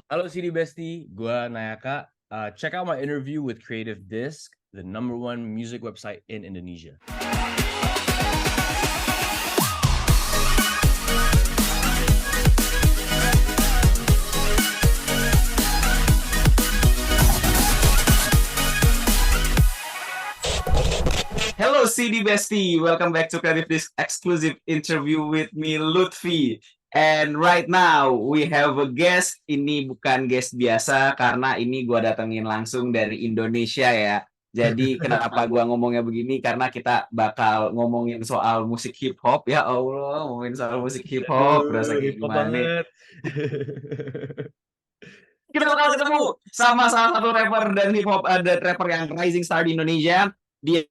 Halo CD Bestie, gua Nayaka. Check out my interview with Creative Disc, the #1 music website in Indonesia. Hello CD Bestie, welcome back to Creative Disc exclusive interview with me Lutfi. And right now we have a guest. Ini bukan guest biasa karena ini gua datengin langsung dari Indonesia ya. Jadi kenapa gua ngomongnya begini? Karena kita bakal ngomongin soal musik hip hop. Ya Allah, ngomongin soal musik hip hop, berasa kayak Hip hop gimana? banget. Kita bakal ketemu sama salah satu rapper dan hip hop, ada rapper yang rising star di Indonesia. Dia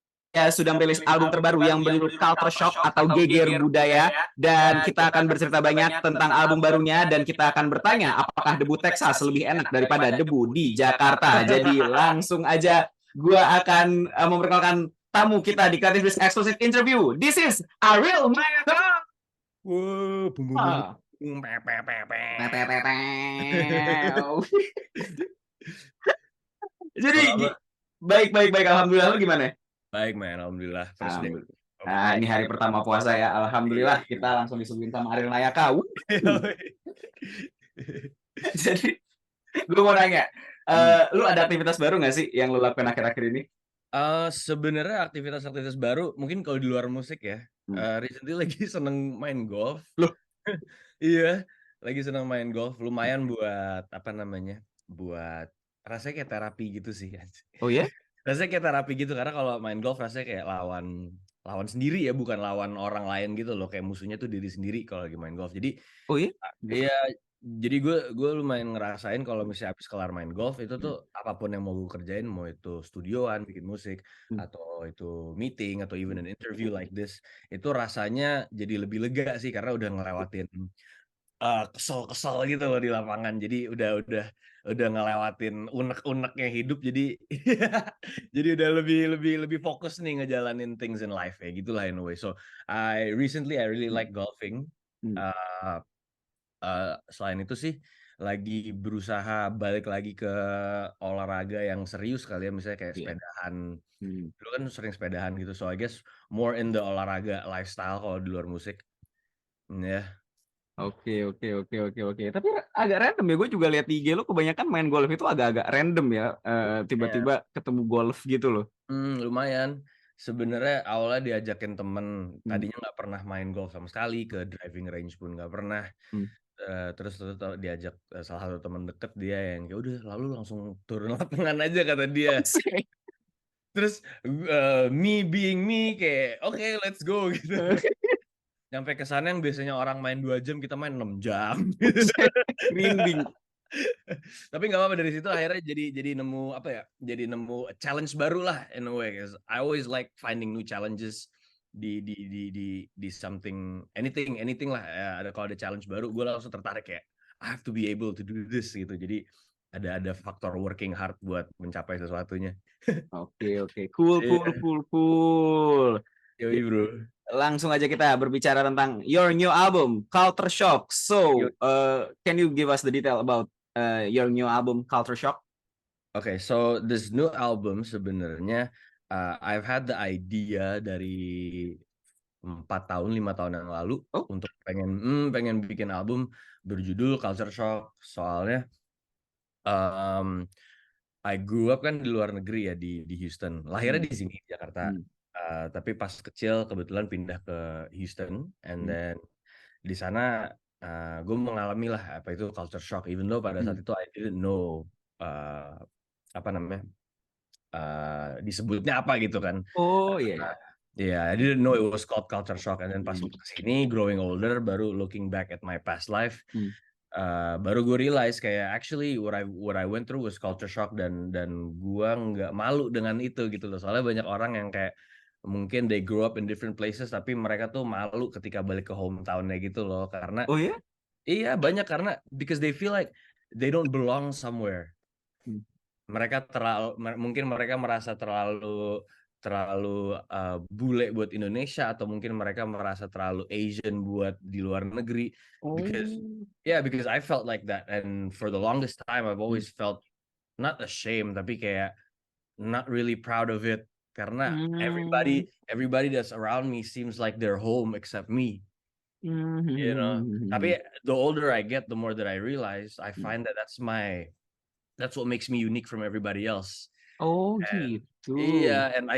sudah merilis album terbaru yang berjudul Culture Shock atau Geger Budaya, dan kita akan bercerita banyak tentang album barunya, dan kita akan bertanya apakah debu Texas lebih enak daripada debu di Jakarta. Jadi langsung aja gua akan memperkenalkan tamu kita di Creative Disc Exclusive Interview. This is Ariel Mayata. Wow, bum bum bum bum, pe pe pe pe. Jadi Kalau baik, alhamdulillah. Lu gimana? baik, man, alhamdulillah. First day. Alhamdulillah. Nah, ini hari pertama puasa ya. Alhamdulillah kita langsung disuguhin sama Ariel Nayaka. Jadi gue mau nanya, lu ada aktivitas baru nggak sih yang lu lakukan akhir-akhir ini? Sebenarnya aktivitas-aktivitas baru mungkin kalau di luar musik ya. Hmm. Recently lagi seneng main golf. Loh? Iya, lagi seneng main golf. Lumayan buat apa namanya? Buat rasanya kayak terapi gitu sih. Oh ya? Rasanya kayak terapi gitu karena kalau main golf rasanya kayak lawan sendiri ya, bukan lawan orang lain gitu loh. Kayak musuhnya tuh diri sendiri kalau lagi main golf. Jadi Oh ya? iya, jadi gue lumayan ngerasain kalau misalnya habis kelar main golf itu Hmm. tuh apapun yang mau gue kerjain, mau itu studioan, bikin musik, Hmm. atau itu meeting, atau even an interview like this, itu rasanya jadi lebih lega sih karena udah ngelewatin kesel-kesel gitu loh di lapangan. Jadi udah ngelewatin unek-uneknya hidup, jadi jadi udah lebih fokus nih ngejalanin things in life kayak gitulah in a way. So I really like golfing. Hmm. Uh, Selain itu sih, lagi berusaha balik lagi ke olahraga yang serius kali ya, misalnya kayak Iya. sepedahan. Hmm. Dulu kan sering sepedahan gitu, so I guess more in the olahraga lifestyle kalau di luar musik. Ya. Oke. Tapi agak random ya. Gue juga lihat di IG lu kebanyakan main golf itu agak-agak random ya. Ya. Tiba-tiba ketemu golf gitu loh. Lumayan. Sebenarnya awalnya diajakin temen, Hmm. tadinya nggak pernah main golf sama sekali, ke driving range pun nggak pernah. Hmm. Terus diajak salah satu teman deket dia yang ya udah lalu langsung turun lapangan aja kata dia. Terus me being me kayak oke, let's go gitu. Nyampe ke sana yang biasanya orang main 2 jam, kita main 6 jam. Merinding. Tapi nggak apa-apa, dari situ akhirnya jadi nemu apa ya, jadi nemu challenge baru lah in a way, 'cause I always like finding new challenges di something, anything lah ya, kalau ada challenge baru gue langsung tertarik kayak I have to be able to do this gitu. Jadi ada faktor working hard buat mencapai sesuatunya. Oke. Cool. Iya, yoi Ya, bro. langsung aja kita berbicara tentang your new album, Culture Shock. So, can you give us the detail about your new album, Culture Shock? Okay, so this new album sebenarnya I've had the idea dari 5 tahun yang lalu Oh. untuk pengen bikin album berjudul Culture Shock. Soalnya I grew up kan di luar negeri ya, di Houston. Lahirnya di sini di Jakarta. Tapi pas kecil kebetulan pindah ke Houston, and then di sana gue mengalami lah apa itu culture shock, even though pada saat itu I didn't know apa namanya disebutnya apa gitu kan. Oh iya. Yeah, I didn't know it was called culture shock, and then pas kesini growing older, baru looking back at my past life, baru gue realize kayak actually what I went through was culture shock, dan gue nggak malu dengan itu gitu loh. Soalnya banyak orang yang kayak mungkin they grew up in different places tapi mereka tuh malu ketika balik ke hometown-nya gitu loh, karena Oh ya? iya banyak, karena because they feel like they don't belong somewhere. Mereka mungkin mereka merasa terlalu terlalu bule buat Indonesia atau mungkin mereka merasa terlalu Asian buat di luar negeri because because I felt like that and for the longest time I've always felt not ashamed tapi kayak not really proud of it karena everybody that's around me seems like they're home except me, you know. Tapi the older I get, the more that I realize I find that that's what makes me unique from everybody else. Oh And gitu. yeah, and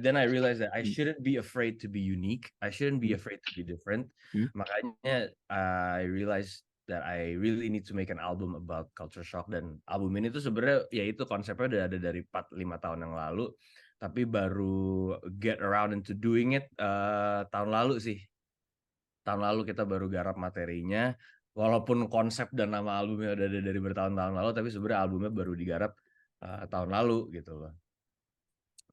then I realized that I shouldn't be afraid to be unique. I shouldn't be afraid to be different. Makanya I realized that I really need to make an album about culture shock dan album ini tuh sebenarnya ya itu konsepnya udah ada dari 4-5 tahun yang lalu, tapi baru get around into doing it tahun lalu sih. Tahun lalu kita baru garap materinya. Walaupun konsep dan nama albumnya udah ada dari bertahun-tahun lalu, tapi sebenarnya albumnya baru digarap tahun lalu gitu loh.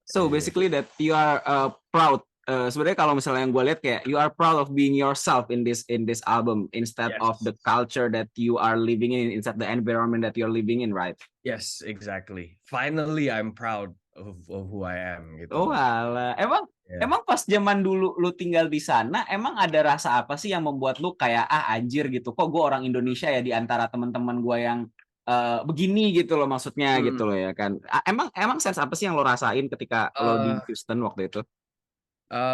So basically that you are proud. Sebenarnya kalau misalnya yang gue lihat kayak you are proud of being yourself in this album instead of the culture that you are living in, instead the environment that you're living in, right? Yes, exactly. Finally, I'm proud of who I am. Gitu. Oh alah, emang pas zaman dulu lu tinggal di sana, emang ada rasa apa sih yang membuat lu kayak anjir gitu? Kok gue orang Indonesia ya di antara teman-teman gue yang begini gitu loh maksudnya gitu loh ya kan. Emang sense apa sih yang lo rasain ketika lo di Houston waktu itu?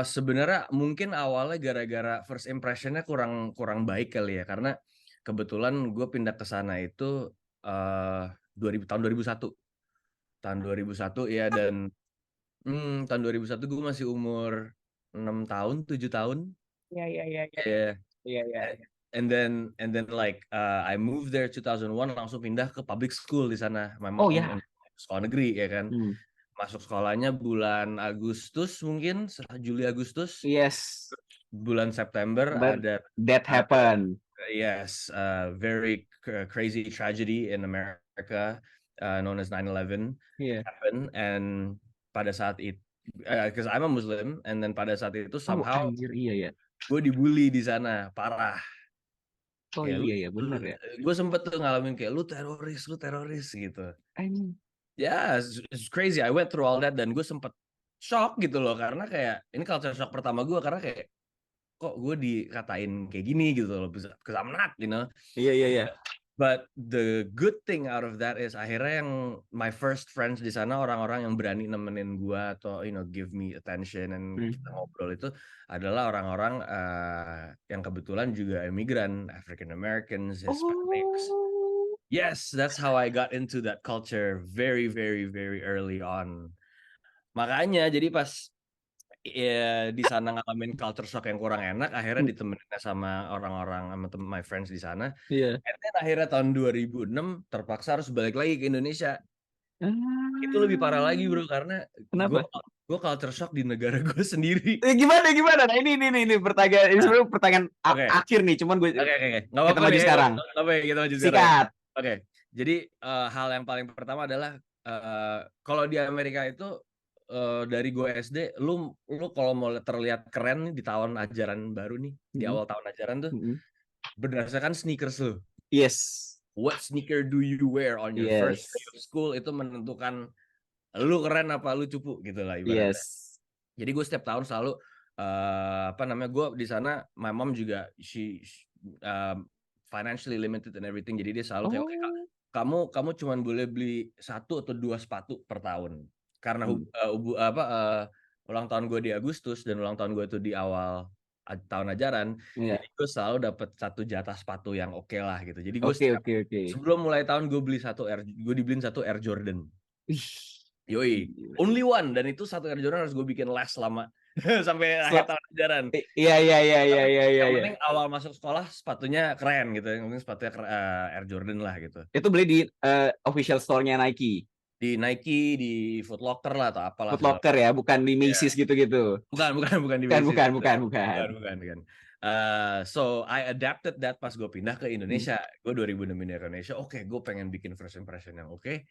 Sebenarnya mungkin awalnya gara-gara first impressionnya kurang baik kali ya karena kebetulan gue pindah ke sana itu tahun 2001 ya dan tahun 2001 gue masih umur 6 tahun 7 tahun. Yeah. And then like I moved there 2001 langsung pindah ke public school di sana. My mom sekolah negeri ya kan. Masuk sekolahnya bulan Agustus mungkin Juli Agustus. Yes. Bulan September ada that happened. Yes, very crazy tragedy in America known as 9/11 happened and pada saat itu because I'm a Muslim and then pada saat itu somehow gue dibully di sana parah. Iya benar ya. Gue sempet tuh ngalamin kayak lu teroris gitu. Yeah, it's crazy. I went through all that dan gue sempet shock gitu loh karena kayak ini culture shock pertama gue karena kayak kok gue dikatain kayak gini gitu loh, because I'm not, you know. Iya. But the good thing out of that is akhirnya yang my first friends di sana orang-orang yang berani nemenin gue atau give me attention and kita ngobrol itu adalah orang-orang yang kebetulan juga imigran, African Americans, Hispanics. Yes, that's how I got into that culture very very very early on. Makanya jadi pas di sana ngalamin culture shock yang kurang enak, akhirnya ditemenin sama orang-orang sama my friends di sana. And then akhirnya tahun 2006 terpaksa harus balik lagi ke Indonesia. Itu lebih parah lagi bro karena gue culture shock di negara gue sendiri. Gimana? Nah ini pertanyaan ini sebenarnya pertanyaan akhir nih, cuman gue nggak apa-apa maju sekarang. Kita maju Sikat. Oke. Jadi hal yang paling pertama adalah kalau di Amerika itu dari gue SD, lu kalau mau terlihat keren nih di tahun ajaran baru nih, di awal tahun ajaran tuh, berdasarkan sneakers lu. Yes. What sneaker do you wear on your first day of school itu menentukan lu keren apa lu cupu gitu lah ibaratnya. Jadi gue setiap tahun selalu gue di sana, my mom juga she financially limited and everything, jadi dia selalu kayak kamu cuma boleh beli 1 atau 2 sepatu per tahun. Karena ulang tahun gue di Agustus dan ulang tahun gue itu di awal tahun ajaran, jadi gue selalu dapat 1 jatah sepatu yang oke lah gitu. Jadi gue sebelum mulai tahun gue dibeliin 1 Air Jordan. Yoi, only one, dan itu 1 Air Jordan harus gue bikin les lama sampai akhir tahun ajaran. Iya. Yang penting awal masuk sekolah sepatunya keren gitu, yang penting sepatunya Air Jordan lah gitu. Itu beli di official store-nya Nike. Di Nike, di Foot Locker lah atau apalah. Foot Locker ya, bukan di Macy's gitu-gitu. Bukan di Macy's. Bukan. So I adapted that pas gue pindah ke Indonesia. Gue 2006 pindah ke Indonesia. Oke, gue pengen bikin first impression yang oke.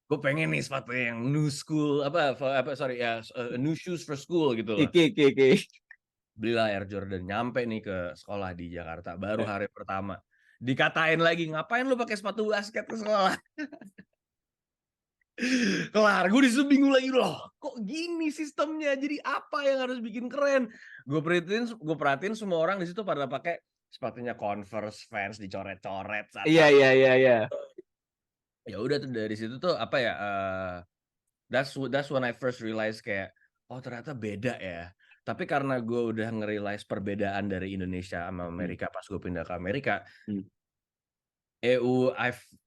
Gue pengen nih sepatu yang new school new shoes for school gitu loh. Belilah Air Jordan, nyampe nih ke sekolah di Jakarta baru hari pertama. Dikatain lagi, ngapain lu pakai sepatu basket ke sekolah? Kelar, gue disitu bingung lagi loh, kok gini sistemnya? Jadi apa yang harus bikin keren? Gue perhatiin semua orang di situ pada pakai sepatunya Converse, Vans dicoret-coret Iya, sana. iya, iya, iya. Ya udah tuh dari situ tuh apa ya? That's when I first realize kayak, oh ternyata beda ya. Tapi karena gue udah nge-realize perbedaan dari Indonesia sama Amerika pas gue pindah ke Amerika,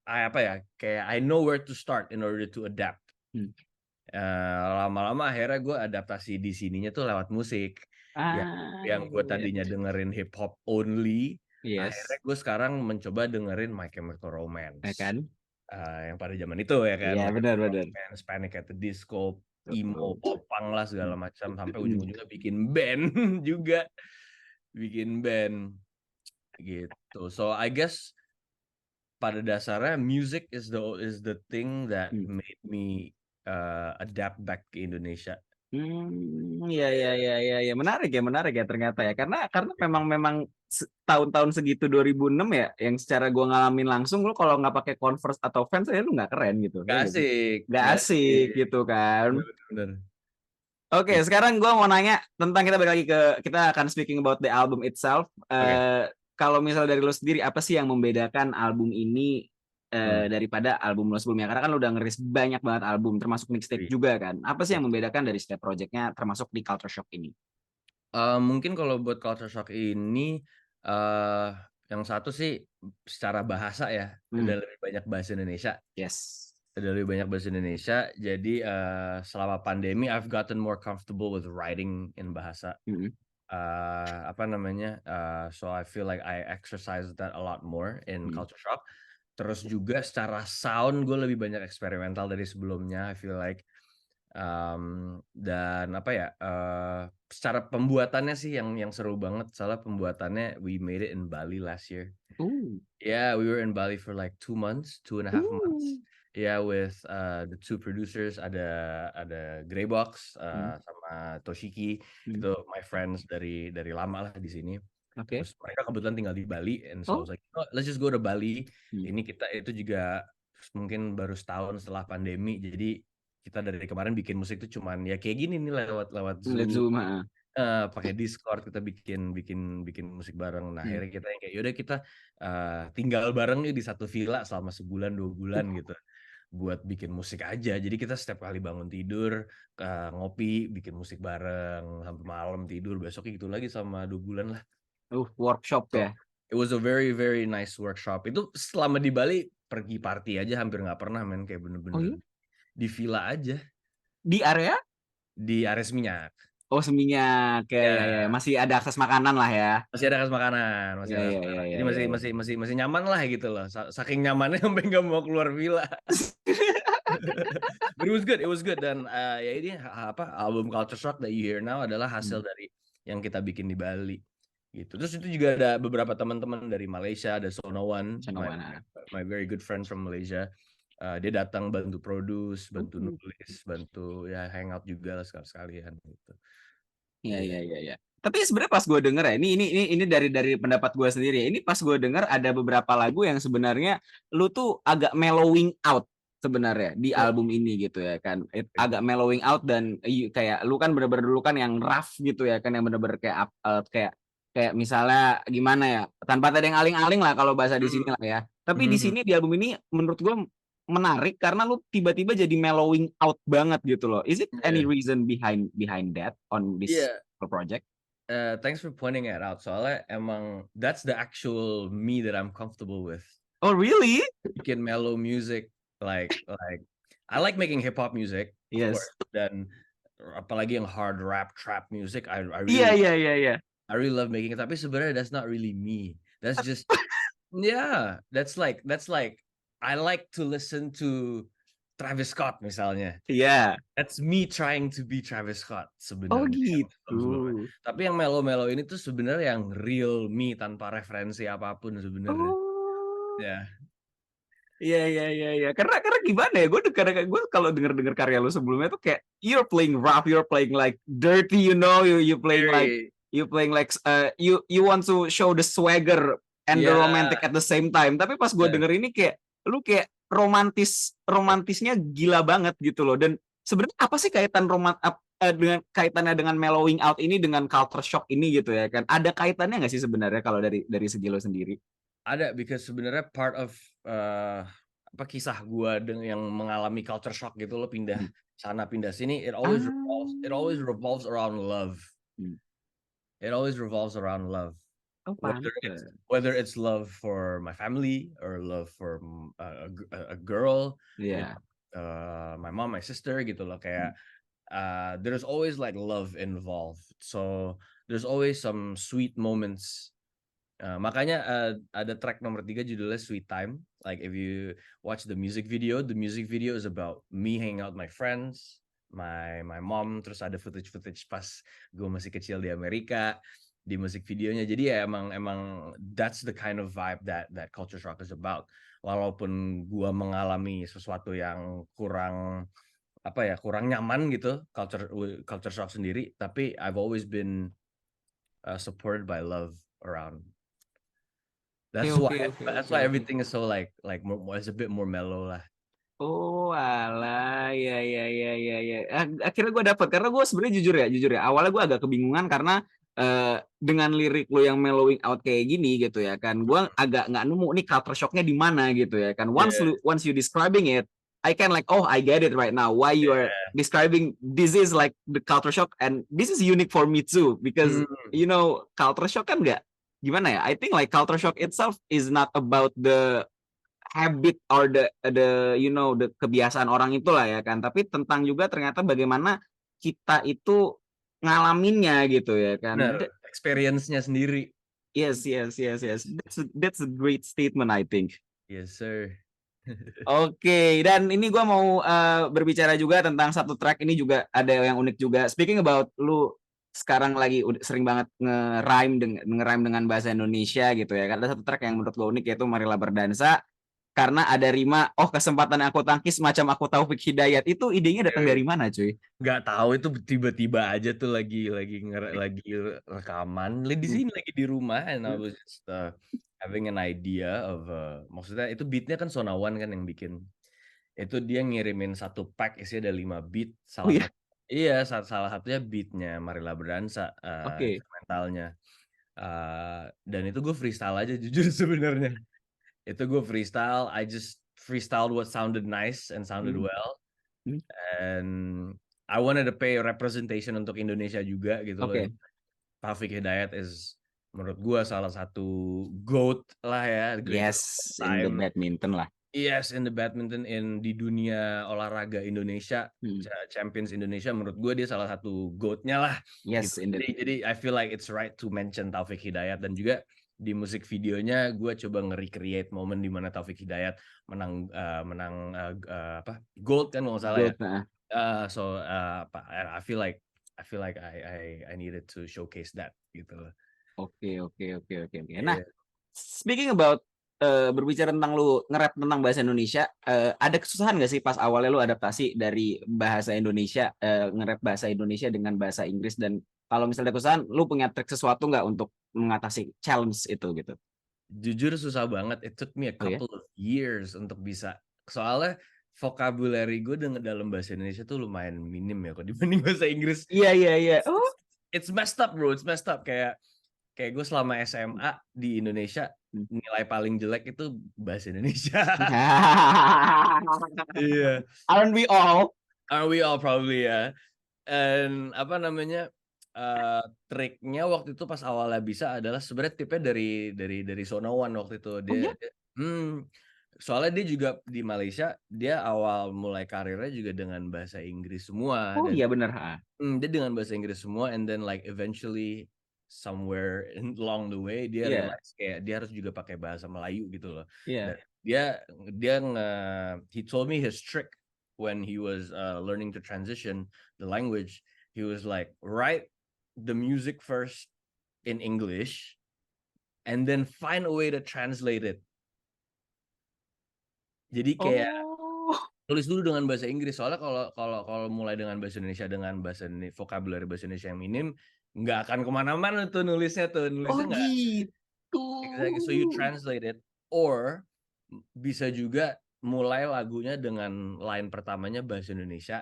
apa ya? Kayak I know where to start in order to adapt. Lama-lama akhirnya gue adaptasi di sininya tuh lewat musik. Yang gue tadinya dengerin hip hop only, akhirnya gue sekarang mencoba dengerin My Chemical Romance. Ya kan? Yang pada zaman itu ya kan, Iya, My benar, Chemical benar. Romance, Panic at the Disco, emo, pop-punk lah segala macam, sampai Mm. ujung-ujungnya bikin band juga, bikin band gitu. So I guess pada dasarnya music is the thing that made me adapt back ke Indonesia. Iya, menarik ya ternyata ya, karena memang tahun-tahun segitu 2006 ya, yang secara gua ngalamin langsung, lu kalau nggak pakai Converse atau Vans ya lu nggak keren gitu, Gak ya nggak sih? asik, Nggak asik gitu kan. Bener. Oke, sekarang gua mau nanya tentang, kita balik lagi ke, kita akan speaking about the album itself. Kalau misal dari lo sendiri, apa sih yang membedakan album ini daripada album lo sebelumnya? Karena kan lo udah ngerilis banyak banget album, termasuk mixtape juga kan. Apa sih yang membedakan dari setiap projectnya, termasuk di Culture Shock ini? Mungkin kalau buat Culture Shock ini, yang satu sih secara bahasa ya, udah lebih banyak bahasa Indonesia. Yes. Udah lebih banyak bahasa Indonesia. Jadi selama pandemi, I've gotten more comfortable with writing in bahasa. So I feel like I exercise that a lot more in Culture Shock. Terus juga secara sound gue lebih banyak eksperimental dari sebelumnya. I feel like dan apa ya, secara pembuatannya sih yang seru banget. Soalnya pembuatannya we made it in Bali last year. Yeah, we were in Bali for like 2.5 months. Yeah, with the two producers, ada Greybox sama Toshiki. Itu my friends dari lama lah di sini. Terus mereka kebetulan tinggal di Bali, and so I was like, oh, let's just go to Bali. Ini kita itu juga mungkin baru setahun setelah pandemi, jadi kita dari kemarin bikin musik tuh cuman ya kayak gini nih, lewat Zoom. Pakai Discord kita bikin musik bareng. Nah akhirnya kita yang kayak yaudah kita tinggal bareng nih di satu villa selama sebulan 2 bulan gitu, buat bikin musik aja. Jadi kita setiap kali bangun tidur ngopi, bikin musik bareng sampai malam, tidur besoknya gitu lagi sama 2 bulan lah. Workshop ya. It was a very very nice workshop. Itu selama di Bali pergi party aja hampir nggak pernah, men. Kayak bener-bener di villa aja. Di area? Di area Seminyak. Oh, Seminyak. Ya. Masih ada akses makanan lah ya. Masih ada akses makanan, Jadi masih nyaman lah gitu loh. Saking nyamannya sampai nggak mau keluar villa. But it was good. Dan ya ini album Culture Shock that you hear now adalah hasil dari yang kita bikin di Bali gitu. Terus itu juga ada beberapa teman-teman dari Malaysia, ada Sonowan, my very good friend from Malaysia. Dia datang bantu produce, bantu nulis, bantu ya hangout juga lah sekalian gitu. Iya. Tapi sebenarnya pas gue denger ya, ini dari pendapat gue sendiri ya. Ini pas gue denger ada beberapa lagu yang sebenarnya lu tuh agak mellowing out sebenarnya di album ini gitu ya kan. Agak mellowing out, dan kayak lu kan bener-bener dulu kan yang rough gitu ya kan, yang bener-bener kayak misalnya gimana ya, tanpa ada yang aling-aling lah kalau bahasa di sini lah ya. Tapi di sini di album ini menurut gue menarik karena lu tiba-tiba jadi mellowing out banget gitu loh. Is it any reason behind that on this project? Thanks for pointing it out. Soalnya emang that's the actual me that I'm comfortable with. Oh really? Bikin mellow music, like I like making hip hop music. Yes. Dan apalagi yang hard rap, trap music, I really Iya. I really love making it. Tapi sebenarnya that's not really me. That's just that's like I like to listen to Travis Scott misalnya. Iya. That's me trying to be Travis Scott sebenarnya. Oh gitu. Tapi yang mellow ini tuh sebenarnya yang real me tanpa referensi apapun sebenarnya. Iya. Karena gimana ya? Gue kalau denger karya lu sebelumnya tuh kayak you're playing rough, you're playing like dirty, you know, you playing like you want to show the swagger and the romantic at the same time. Tapi pas gue denger ini kayak lu kayak romantisnya gila banget gitu loh. Dan sebenarnya apa sih kaitannya dengan mellowing out ini dengan culture shock ini gitu ya kan? Ada kaitannya nggak sih sebenarnya kalau dari segi lo sendiri? Ada, because sebenarnya part of apa kisah gua yang mengalami culture shock gitu, lo pindah sana pindah sini, it always revolves around love. It always revolves around love. Oh, Whether it's love for my family or love for a girl, yeah. my mom, my sister gitu loh, kayak there's always like love involved. So there's always some sweet moments. Makanya ada track nomor 3 judulnya Sweet Time. Like if you watch the music video is about me hanging out with my friends, my mom, terus ada footage pas gue masih kecil di Amerika di musik videonya. Jadi ya emang that's the kind of vibe that culture shock is about. Walaupun gue mengalami sesuatu yang kurang nyaman gitu, culture shock sendiri, tapi I've always been supported by love around. That's why everything is so like more, it's a bit more mellow lah. Oh alah, ya. Akhirnya gue dapet, karena gue sebenarnya jujur ya, awalnya gue agak kebingungan karena dengan lirik lo yang mellowing out kayak gini gitu ya kan, gue agak nggak nemu nih culture shocknya di mana gitu ya kan. Once you describing it, I can like, oh I get it right now why you are describing this is like the culture shock, and this is unique for me too because you know culture shock kan nggak gimana ya. I think like culture shock itself is not about the habit or the you know the kebiasaan orang itulah ya kan, tapi tentang juga ternyata bagaimana kita itu ngalaminnya gitu ya kan. Benar, experience-nya sendiri. Yes. That's a great statement I think. Yes sir. Oke, dan ini gue mau berbicara juga tentang satu track ini, juga ada yang unik juga. Speaking about lu sekarang lagi sering banget nge-rhyme dengan bahasa Indonesia gitu ya kan. Ada satu track yang menurut gue unik, yaitu Marilah Berdansa. Karena ada rima, oh kesempatan aku tangkis macam aku Taufik Hidayat. Itu idenya datang dari mana cuy? Nggak tahu, itu tiba-tiba aja tuh lagi rekaman di sini, lagi di rumah, and I was just having an idea of maksudnya itu beatnya kan Sonawan kan yang bikin. Itu dia ngirimin satu pack isinya ada 5 beat, salah satunya beatnya Marilah Berdansa, instrumentalnya. Dan itu gue freestyle aja jujur sebenarnya. Itu gue freestyle, I just freestyled what sounded nice and sounded well, and I wanted to pay representation untuk Indonesia juga gitu loh. Taufik Hidayat is menurut gue salah satu GOAT lah ya, yes, in the badminton lah. Yes, in the badminton, di dunia olahraga Indonesia, Champions Indonesia, menurut gue dia salah satu GOAT-nya lah. Yes, gitu. Jadi I feel like it's right to mention Taufik Hidayat, dan juga di musik videonya gue coba nge-recreate momen di mana Taufik Hidayat menang gold kan kalau nggak salah ya. So I feel like I needed to showcase that gitu loh. Oke. Nah, speaking about berbicara tentang lu nge-rap tentang bahasa Indonesia, ada kesusahan nggak sih pas awalnya lu adaptasi dari bahasa Indonesia, nge-rap bahasa Indonesia dengan bahasa Inggris? Dan kalau misalnya ada kesusahan, lu punya trik sesuatu nggak untuk mengatasi challenge itu gitu? Jujur susah banget. It took me a couple of years untuk bisa. Soalnya vocabulary gue dalam bahasa Indonesia tuh lumayan minim ya kok dibanding bahasa Inggris. Iya. Oh, it's messed up bro. It's messed up. Kayak gue selama SMA di Indonesia, nilai paling jelek itu bahasa Indonesia. Iya. Aren't we all? Aren't we all probably ya. And apa namanya, triknya waktu itu pas awalnya bisa adalah sebenarnya tipnya dari Sonawan waktu itu. Dia soalnya dia juga di Malaysia, dia awal mulai karirnya juga dengan bahasa Inggris semua. Oh iya benar. Dia dengan bahasa Inggris semua, and then like eventually somewhere along the way dia realize kayak dia harus juga pakai bahasa Melayu gitu loh. Dan he told me his trick when he was learning to transition the language. He was like, write the music first in English and then find a way to translate it. Jadi kayak tulis dulu dengan bahasa Inggris, soalnya kalau mulai dengan bahasa Indonesia dengan vocabulary bahasa Indonesia yang minim, nggak akan kemana-mana tuh nulisnya nggak. Gitu. Exactly. So you translate it, or bisa juga mulai lagunya dengan line pertamanya bahasa Indonesia,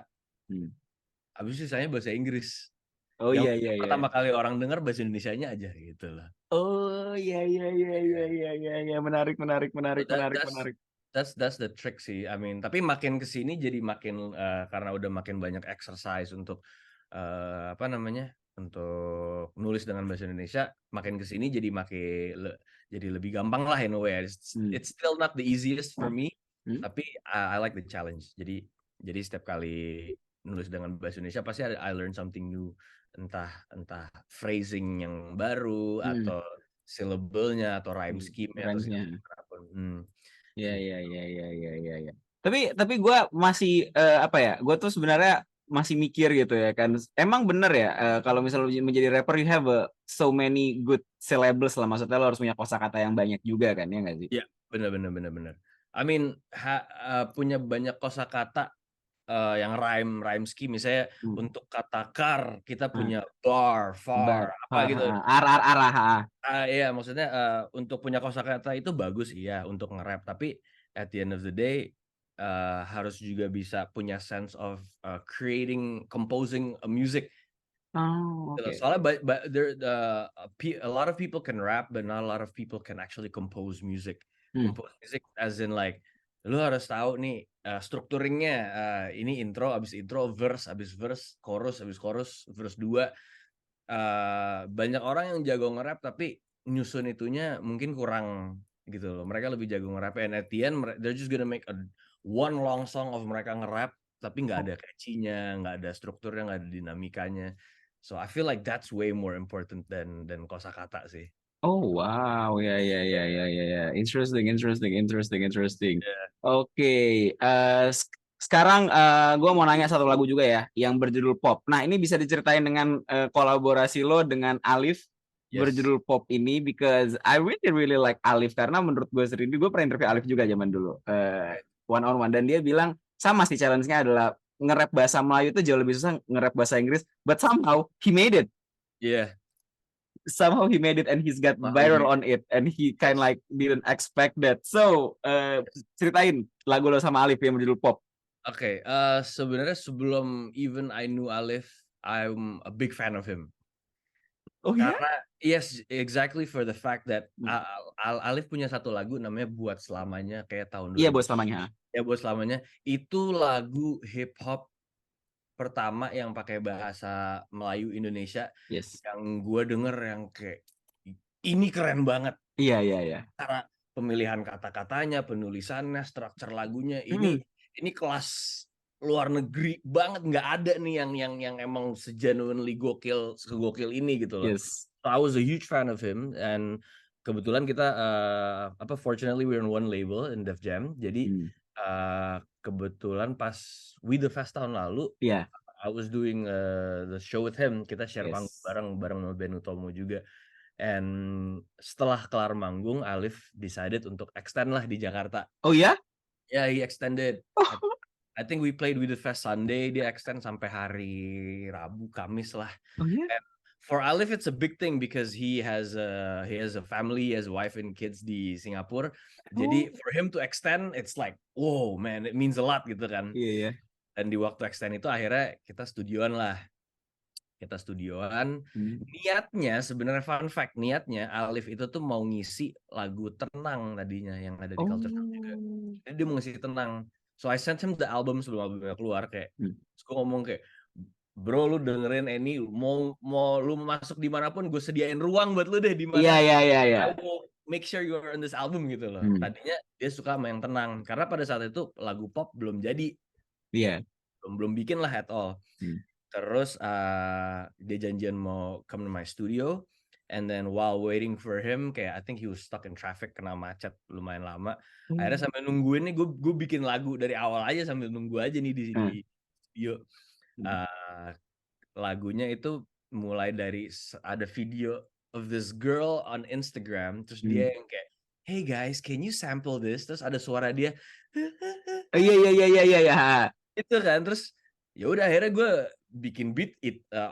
habis sisanya bahasa Inggris. Oh Yang iya iya iya. pertama kali orang dengar bahasa Indonesianya aja gitu loh. Oh iya iya iya iya Yeah. iya iya iya, menarik menarik menarik So menarik menarik. that's the trick sih. I mean, tapi makin kesini jadi makin karena udah makin banyak exercise untuk apa namanya? Untuk nulis dengan bahasa Indonesia, makin kesini jadi lebih gampang lah in a way. It's still not the easiest for me, tapi I like the challenge. Jadi setiap kali nulis dengan bahasa Indonesia pasti I learn something new, entah phrasing yang baru atau syllable-nya atau rhyme scheme-nya atau segala Rhymes-nya. macam. Iya Gitu. iya iya iya iya iya iya. Tapi gue masih apa ya? Gue tuh sebenarnya masih mikir gitu ya kan. Emang bener ya kalau misalnya lu menjadi rapper you have so many good syllables lah. Maksudnya lo harus punya kosakata yang banyak juga kan, ya nggak sih? Iya, benar. I mean, punya banyak kosakata yang rhyme scheme. Misalnya untuk kata car kita Ah, punya bar, far, apa gitu. ar. Iya, maksudnya untuk punya kosakata itu bagus iya untuk nge-rap, tapi at the end of the day harus juga bisa punya sense of composing a music. Oh, Gitu loh. oke. Soalnya a lot of people can rap, but not a lot of people can actually compose music. Compose music as in like lu harus tahu nih strukturnya ini intro, abis intro, verse, abis verse, chorus, abis chorus, verse 2. Banyak orang yang jago nge-rap tapi nyusun itunya mungkin kurang gitu loh. Mereka lebih jago nge-rap and at the end they're just gonna make one long song of mereka nge-rap tapi nggak ada catchy-nya, nggak ada strukturnya, nggak ada dinamikanya. So I feel like that's way more important than kosakata sih. Oh wow, ya ya ya ya ya ya. Interesting. Yeah. Oke, sekarang gue mau nanya satu lagu juga ya, yang berjudul Pop. Nah ini bisa diceritain dengan kolaborasi lo dengan Alif Yes. berjudul Pop ini, because I really like Alif karena menurut gue sendiri, gue pernah interview Alif juga zaman dulu, Right. one on one, dan dia bilang sama sih challenge-nya adalah nge-rap bahasa Melayu itu jauh lebih susah nge-rap bahasa Inggris, but somehow he made it. Yeah. And he's got viral on it and he kind of like didn't expect that. So ceritain lagu lo sama Alif yang berjudul Pop. Oke, sebenarnya sebelum even I knew Alif, I'm a big fan of him. Oh ya? Karena yes, exactly for the fact that Alif punya satu lagu namanya Buat Selamanya kayak tahun 2000. Iya buat selamanya. Ya Buat Selamanya itu lagu hip hop pertama yang pakai bahasa Melayu Indonesia Yes. yang gue denger yang kayak ini keren banget. Iya. Cara pemilihan kata-katanya, penulisannya, struktur lagunya ini kelas luar negeri banget, nggak ada nih yang emang segenuinely segokil ini gitu loh. Yes. So I was a huge fan of him and kebetulan kita fortunately we're on one label in Def Jam. Jadi kebetulan pas We The Fest tahun lalu I was doing the show with him. Kita share panggung bareng sama Ben Utomo juga. And setelah kelar manggung, Alif decided untuk extend lah di Jakarta. Oh ya? Yeah, he extended. I think we played with the Fest Sunday, dia extend sampai hari Rabu, Kamis lah. Oh ya? And for Alif it's a big thing because he has a family, he has a wife and kids di Singapura. Jadi for him to extend, it's like, whoa man, it means a lot gitu kan. Iya. Dan di waktu extend itu akhirnya kita studioan lah. Niatnya sebenarnya fun fact, niatnya Alif itu tuh mau ngisi lagu Tenang tadinya yang ada di Culture Shock juga. Jadi dia mau ngisi Tenang. So I sent him the album sebelum albumnya keluar kayak terus gue ngomong kayak, bro lu dengerin ini, mau lu masuk dimanapun gue sediain ruang buat lu deh di mana. Iya. I will make sure you are on this album gitu loh. Tadinya dia suka sama yang tenang karena pada saat itu lagu pop belum jadi. Iya. Belum bikin lah at all. Terus dia janjian mau come to my studio, and then while waiting for him, kayak I think he was stuck in traffic, kena macet lumayan lama. Akhirnya sambil nungguin nih, gue bikin lagu dari awal aja sambil nunggu aja nih di studio. Lagunya itu mulai dari ada video of this girl on Instagram, terus dia yang kayak, hey guys, can you sample this? Terus ada suara dia. Iya. Itu kan, terus ya udah akhirnya gue bikin beat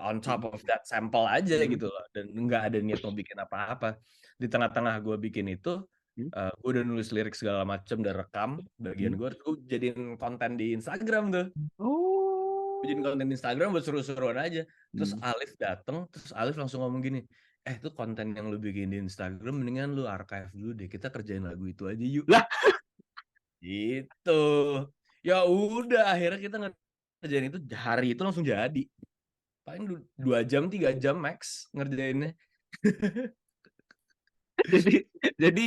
on top of that sample aja gitu loh, dan nggak ada niat mau bikin apa-apa. Di tengah-tengah gue bikin itu Gue udah nulis lirik segala macem, udah rekam bagian gue jadiin konten di Instagram tuh. Oh. Bikin konten Instagram buat seru-seruan aja. Terus Alif dateng, terus Alif langsung ngomong gini, itu konten yang lu bikin di Instagram mendingan lu archive dulu deh, kita kerjain lagu itu aja yuk. Lah, gitu. Ya udah, akhirnya kita ngerjain itu, hari itu langsung jadi. Paling 2 jam 3 jam max ngerjainnya. jadi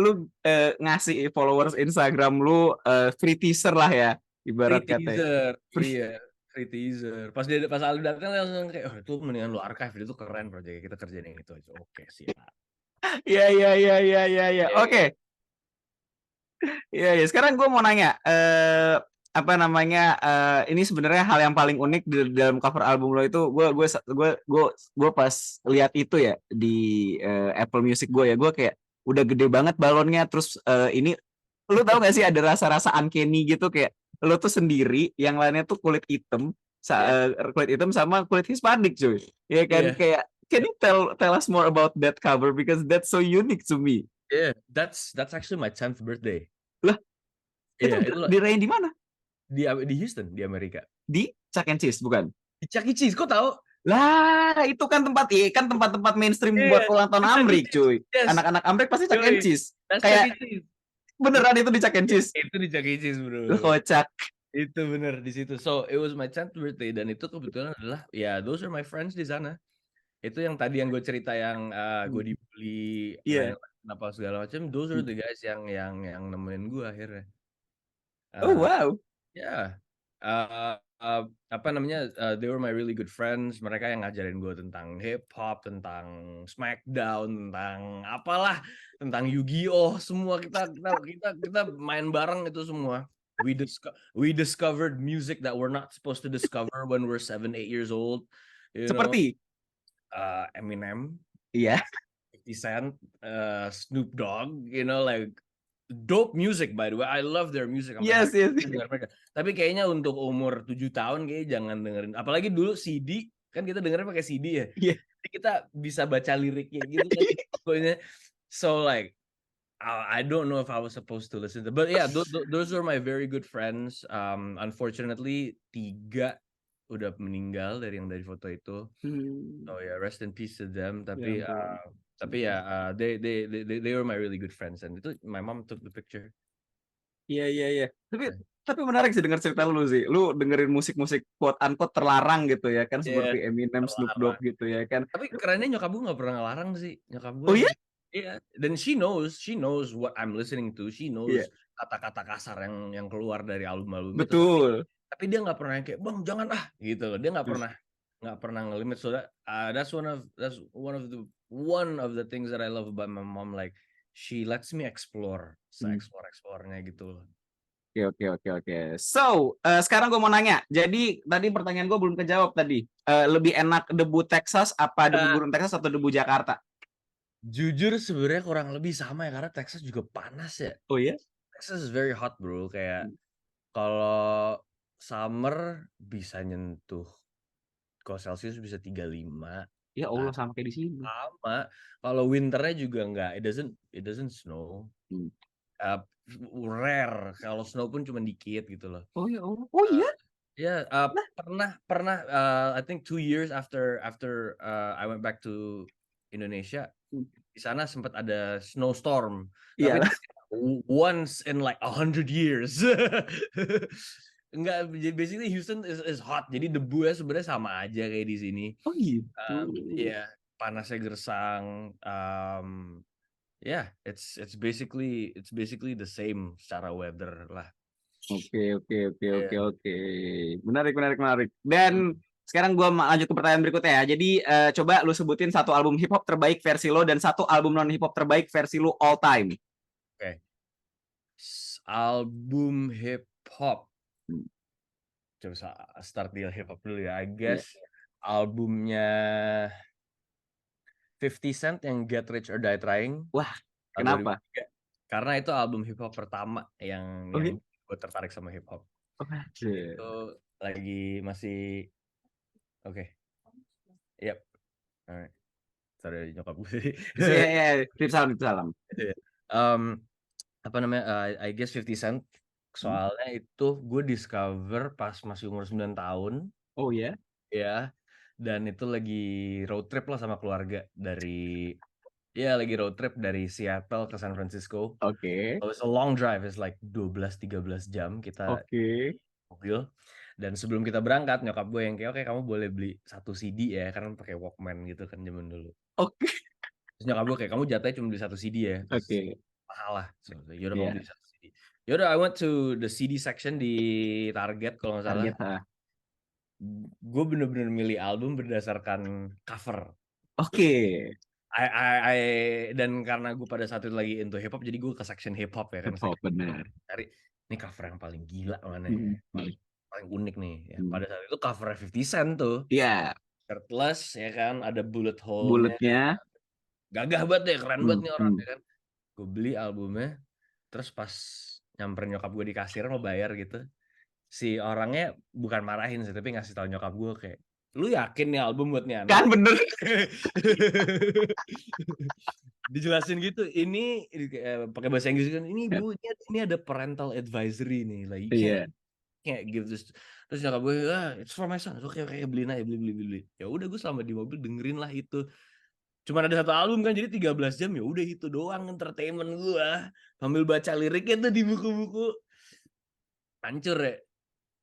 lu ngasih followers Instagram lu free teaser lah ya, Free ibarat kata. teaser, Free. iya, free teaser. Pas Alif datang langsung kayak, itu mendingan lu archive, itu keren proyeknya, kita kerjain yang itu aja. Oke, siap. Iya, iya, iya, iya, iya, iya. Iya, Oke. Iya, iya. Sekarang gue mau nanya, apa namanya? Ini sebenarnya hal yang paling unik di dalam cover album lo itu, gue pas lihat itu ya di Apple Music gue ya, gue kayak udah gede banget balonnya. Terus ini, lu tahu gak sih ada rasa-rasa uncanny gitu, kayak lo tuh sendiri, yang lainnya tuh kulit hitam sama kulit Hispanik, cuy. Ya kan, iya. kayak can you tell us more about that cover because that's so unique to me. Yeah, that's actually my 10th birthday. Lah, itu Iya, itu dirayain di mana? di Houston, di Amerika. Di Chuck and Cheese, bukan? Di Chuck E. Cheese, kok tahu? Lah, itu kan tempat mainstream buat Iya, ulang tahun di Chuck E. Amrik, Cheese. cuy. Yes, Anak-anak Amrik pasti Chuck and yoi, Cheese. that's Chuck E. Kayak Cheese. beneran itu di Chuck and Cheese. Itu di Chuck E. Cheese, Lu bro. kocak. Itu bener di situ. So, it was my 10th birthday, dan itu kebetulan adalah, ya, those are my friends di sana. Itu yang tadi yang gue cerita yang gue dibully, Iya. apa segala macam. Those are the guys yang nemenin gue akhirnya. Oh, Uh, wow. Ya, apa namanya? They were my really good friends. Mereka yang ngajarin gue tentang hip hop, tentang Smackdown, tentang apalah, tentang Yu-Gi-Oh, semua kita main bareng itu semua. We discovered music that we're not supposed to discover when we're 7, 8 years old. You know, Seperti Eminem, iya. 50 Cent, Snoop Dogg, you know, like dope music by the way. I love their music. Yes, yes. Tapi kayaknya untuk umur 7 tahun kayaknya jangan dengerin. Apalagi dulu CD, kan kita dengerin pakai CD ya. Iya. Jadi kita bisa baca liriknya gitu kan. Pokoknya so like I don't know if I was supposed to listen to, but yeah, those are my very good friends. Unfortunately 3 udah meninggal dari foto itu. So yeah, rest in peace to them. Tapi ya, they were my really good friends, and itu my mom took the picture. Iya, iya, iya. Tapi menarik sih dengar cerita lu sih. Lu dengerin musik-musik quote unquote terlarang gitu ya kan, seperti Eminem, Snoop Dogg gitu ya kan. Tapi kerennya nyokap gue nggak pernah ngelarang sih. Nyokap gue. Oh iya? Iya, dan she knows what I'm listening to. She knows kata-kata kasar yang keluar dari album-album itu. Betul. Tapi dia nggak pernah kayak, bang jangan gitu loh. Dia nggak pernah ngelimit. So that's one of the things that I love about my mom. Like she lets me explore, explore-nya gitu loh. Oke. So, sekarang gue mau nanya. Jadi tadi pertanyaan gue belum kejawab tadi. Lebih enak debu Texas apa debu Gurun Texas atau debu Jakarta? Jujur sebenarnya kurang lebih sama ya, karena Texas juga panas ya. Oh iya? Texas is very hot bro. Kayak kalau summer bisa nyentuh, kalau Celsius bisa 35. Ya Allah, sama kayak di sini. Sama. Kalau winternya juga enggak. It doesn't snow. Rare. Kalau snow pun cuma dikit gitu loh. Oh ya Allah. Oh iya? Ya, pernah I think 2 years after I went back to Indonesia, di sana sempat ada snowstorm. Tapi once in like 100 years. Enggak, basically Houston is hot. Jadi debunya sebenarnya sama aja kayak di sini. Oh gitu. Iya, panasnya gersang. It's basically the same secara weather lah. Oke. Menarik. Dan sekarang gue lanjut ke pertanyaan berikutnya ya. Jadi coba lu sebutin satu album hip hop terbaik versi lo dan satu album non hip hop terbaik versi lo all time. Oke. Album hip hop. Coba start di hip hop dulu ya. I guess albumnya 50 Cent yang Get Rich or Die Trying. Wah, kenapa? Karena itu album hip hop pertama yang gue tertarik sama hip hop. Itu lagi masih Yep. Alright. Sorry nyokap gue. Iya, tip salam. Apa namanya, I guess 50 Cent. Soalnya itu gue discover pas masih umur 9 tahun, Oh ya? ya. Dan itu lagi road trip lah sama keluarga lagi road trip dari Seattle ke San Francisco. Oke. So it's a long drive, it's like 12-13 jam kita Oke. mobil. Dan sebelum kita berangkat, nyokap gue yang kayak, oke kamu boleh beli 1 CD ya, karena pakai Walkman gitu kan zaman dulu. Oke. Terus nyokap gue kayak, kamu jatahnya cuma beli 1 CD ya. Terus Oke. mahal lah. So, yaudah kamu Iya. beli 1 CD. Yaudah, I went to the CD section di Target kalau nggak salah. Target. Gue bener-bener milih album berdasarkan cover. Oke. Dan karena gue pada saat itu lagi into hip hop, jadi gue ke section hip hop ya kan. Hip hop benar. Cari ini cover yang paling gila mana ya, paling unik nih ya. Pada saat itu cover 50 Cent tuh. Iya. Shirtless ya kan, ada bullet hole-nya. Bulatnya. Gagah banget deh, keren banget nih orang ya kan. Gue beli albumnya, terus pas nyamperin nyokap gue di kasir mau bayar gitu, si orangnya bukan marahin sih, tapi ngasih tahu nyokap gue kayak, lu yakin nih album buat nih anak? Kan bener. Dijelasin gitu, ini pakai bahasa Inggris kan, ini bu, ini ada parental advisory nih, like you can't give this. Terus nyokap gue, it's for my son. Oke, beliin aja, beli. Ya udah, gue selama di mobil dengerin lah itu. Cuman ada 1 album kan, jadi 13 jam ya udah itu doang entertainment gue. Sambil baca liriknya tuh di buku-buku. Hancur ya.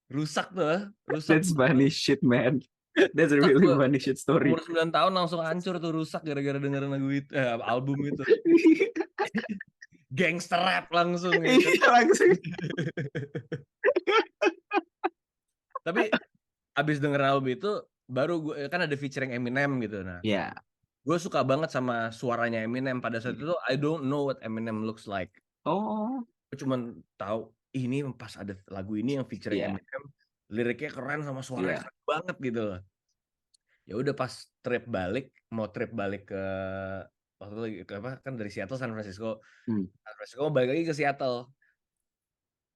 Rusak tuh. That's funny shit, man. That's a really funny shit story. Umur 9 tahun langsung hancur tuh, rusak gara-gara dengerin lagu itu, album itu. Gangster rap langsung ya. Langsung. Tapi abis denger album itu baru gue kan ada featuring Eminem gitu. Nah, gue suka banget sama suaranya Eminem. Pada saat itu I don't know what Eminem looks like. Gue cuman tahu ini pas ada lagu ini yang featuring Eminem, liriknya keren sama suaranya keren banget gitu loh. Ya udah pas mau trip balik ke waktu itu lagi kan dari Seattle San Francisco. San Francisco mau balik lagi ke Seattle.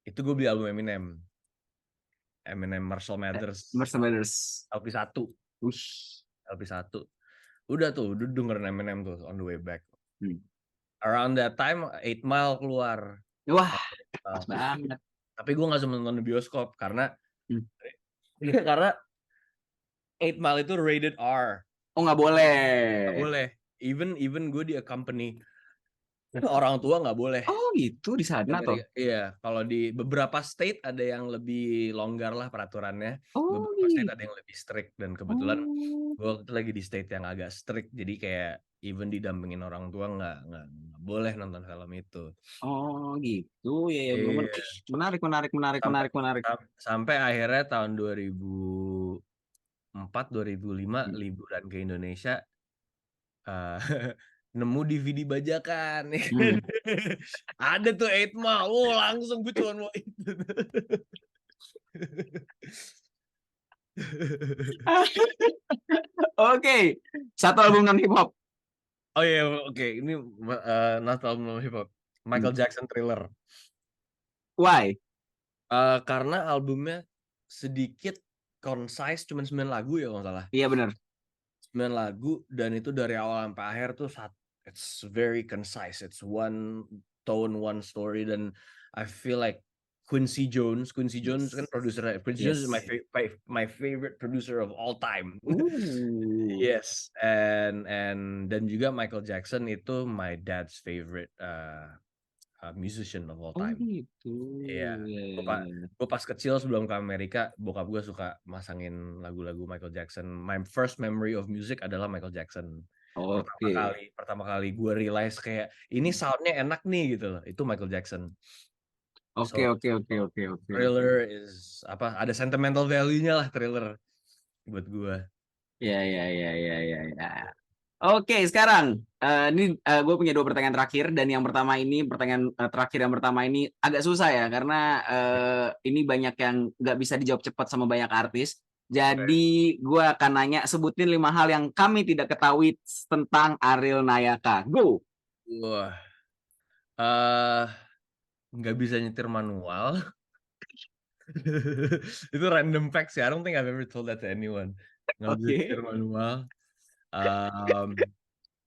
Itu gue beli album Eminem Marshall Mathers LP1. Udah dengerin Eminem tuh on the way back. Around that time 8 Mile keluar. Wah, pas banget. Tapi gue gak sempat nonton di bioskop karena 8 Mile itu rated R. Oh, nggak boleh. Nggak boleh. Even gue di accompany orang tua nggak boleh. Oh gitu di sana tuh. Iya, kalau di beberapa state ada yang lebih longgar lah peraturannya. Beberapa state ada yang lebih strict, dan kebetulan gue waktu itu lagi di state yang agak strict, jadi kayak even didampingin orang tua nggak boleh nonton film itu. Oh gitu ya. Menarik. Sampai akhirnya tahun 2004-2005 liburan ke Indonesia, nemu DVD bajakan. Ada tuh 8 Mile, langsung gue cuma mau itu. Oke, satu album non hip hop. Oh iya, oke. Ini album non hip hop. Michael Jackson Thriller. Why? Karena albumnya sedikit concise, cuma 9 lagu ya kalau nggak salah. Iya benar. 9 lagu, dan itu dari awal sampai akhir tuh it's very concise. It's one tone, one story, dan I feel like Quincy Jones kan produser. Quincy Jones is my favorite producer of all time. Yes, and dan juga Michael Jackson itu my dad's favorite musician of all time. Oh gitu. Iya. Gue pas kecil sebelum ke Amerika, bokap gue suka masangin lagu-lagu Michael Jackson. My first memory of music adalah Michael Jackson. Pertama kali gue realize kayak ini soundnya enak nih gitu loh. Itu Michael Jackson. Oke. Thriller is ada sentimental value-nya lah Thriller buat gue. Ya. Oke, sekarang ini gue punya 2 pertanyaan terakhir, dan pertanyaan terakhir yang pertama ini agak susah ya karena ini banyak yang nggak bisa dijawab cepat sama banyak artis. Jadi gue akan nanya, sebutin 5 hal yang kami tidak ketahui tentang Ariel Nayaka. Go. Wah, nggak bisa nyetir manual. Itu random facts ya. I don't think I've ever told that to anyone. Nggak bisa nyetir manual.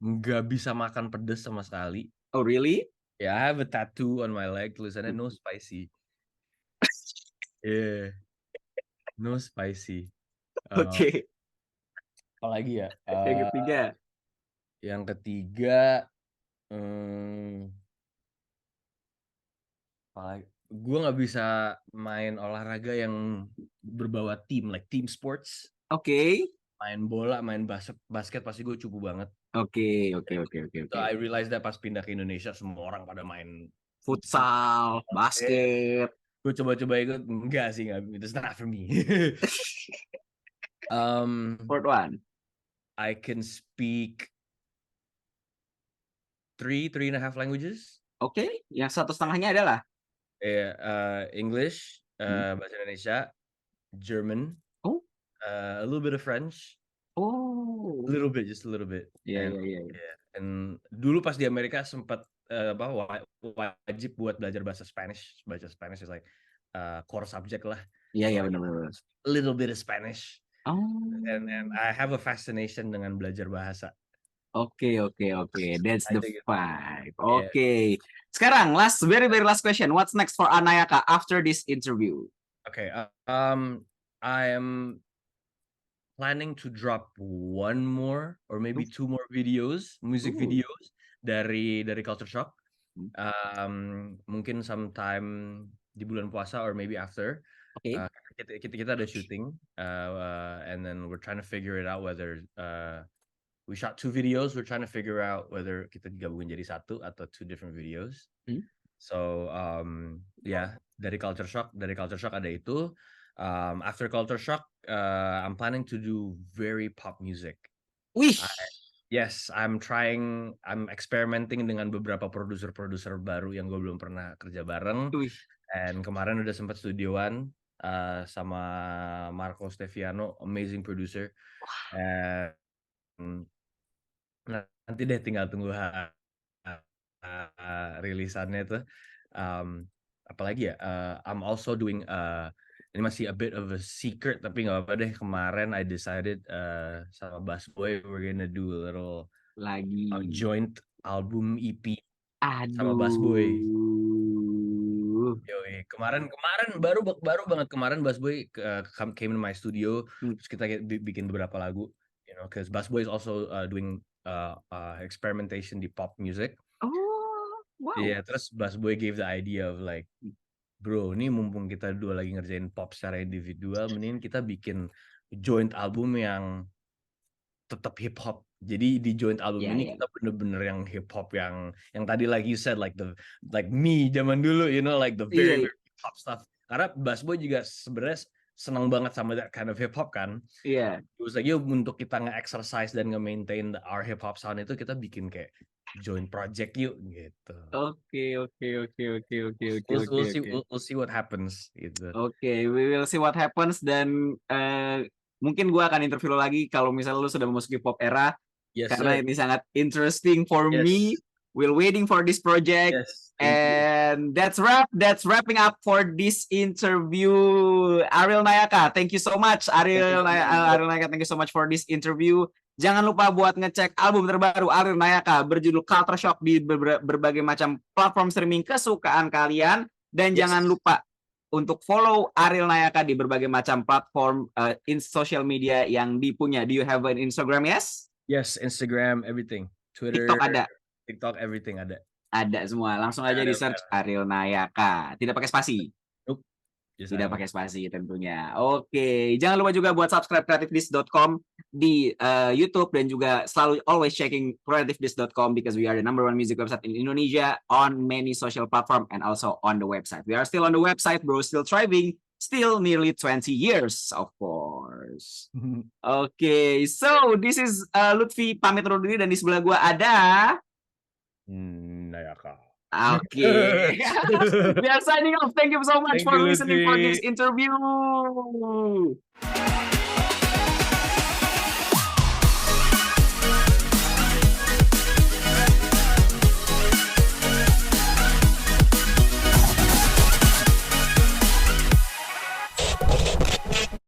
Nggak bisa makan pedas sama sekali. Oh really? Yeah, I have a tattoo on my leg tulisannya no spicy. Yeah, no spicy. Oke. Apalagi ya? Yang ketiga. Yang ketiga, apalagi? Gue nggak bisa main olahraga yang berbawa tim, like team sports. Oke. Main bola, main basket pasti gue cupu banget. Oke. So I realized that pas pindah ke Indonesia semua orang pada main Futsal, basket. gue coba-coba ikut, enggak sih, it's not for me. Fourth one. I can speak 3.5 languages. Oke, yang 1,5-nya adalah English, bahasa Indonesia, German, Oh. A little bit of French, Oh. just a little bit. Iya. And dulu pas di Amerika sempat wajib buat belajar bahasa Spanish. Baca Spanish is like core subject lah. Iya, benar. A little bit of Spanish. Oh. And I have a fascination dengan belajar bahasa. Oke. That's the vibe. Yeah. Oke. Sekarang very last question. What's next for Anayaka after this interview? Okay. I am planning to drop one more or maybe two more videos, music videos dari Culture Shock. Mungkin sometime di bulan puasa or maybe after. Okay. Kita ada shooting, and then we're trying to figure it out whether we shot 2 videos. We're trying to figure out whether kita gabungin jadi 1 atau 2 different videos. So yeah, dari Culture Shock ada itu. After Culture Shock, I'm planning to do very pop music. Yes, I'm experimenting dengan beberapa produser baru yang gue belum pernah kerja bareng. And kemarin udah sempat studioan sama Marco Steviano, amazing producer. Nanti deh tinggal tunggu rilisannya tuh. Apalagi ya, I'm also doing ini masih a bit of a secret tapi nggak apa-apa deh. Kemarin I decided sama Busboy we're gonna do a little joint album EP sama Busboy. Yoi, kemarin baru banget kemarin Busboy came in my studio, terus kita bikin beberapa lagu, you know, because Busboy is also doing experimentation di pop music. Oh, wow. Iya, terus Busboy gave the idea of like, bro, ini mumpung kita dua lagi ngerjain pop secara individual, mending kita bikin joint album yang tetap hip hop. Jadi di joint album ini kita bener-bener yang hip hop yang tadi like you said like me zaman dulu, you know, like the very hip hop stuff. Karena Busboy juga sebenarnya senang banget sama that kind of hip hop kan. Iya. Terus lagi untuk kita nge-exercise dan nge-maintain our hip hop sound itu kita bikin kayak joint project yuk gitu. Oke. We'll see what happens gitu. Oke, we will see what happens dan mungkin gue akan interview lo lagi kalau misalnya lo sudah memasuki pop era. Yes, karena ini sangat interesting for me. We're waiting for this project. And that's wrapping up for this interview. Ariel Nayaka, thank you so much. Ariel Nayaka, thank you so much for this interview. Jangan lupa buat ngecek album terbaru Ariel Nayaka berjudul Culture Shock di berbagai macam platform streaming kesukaan kalian. Dan jangan lupa untuk follow Ariel Nayaka di berbagai macam platform in social media yang dipunya. Do you have an Instagram, yes? Yes, Instagram, everything. Twitter, TikTok ada? TikTok, everything ada. Ada semua. Langsung aja di search Ariel Nayaka. Tidak pakai spasi. Nope. Tidak pakai spasi tentunya. Oke. Jangan lupa juga buat subscribe creativedish.com di YouTube dan juga selalu always checking creativedish.com because we are the #1 music website in Indonesia on many social platform and also on the website. We are still on the website, bro. Still thriving. Still nearly 20 years, of course. Oke. So, this is Lutfi pamit undur diri dan di sebelah gua ada Nayaka. Okay. We are signing off. Thank you so much for listening for this interview.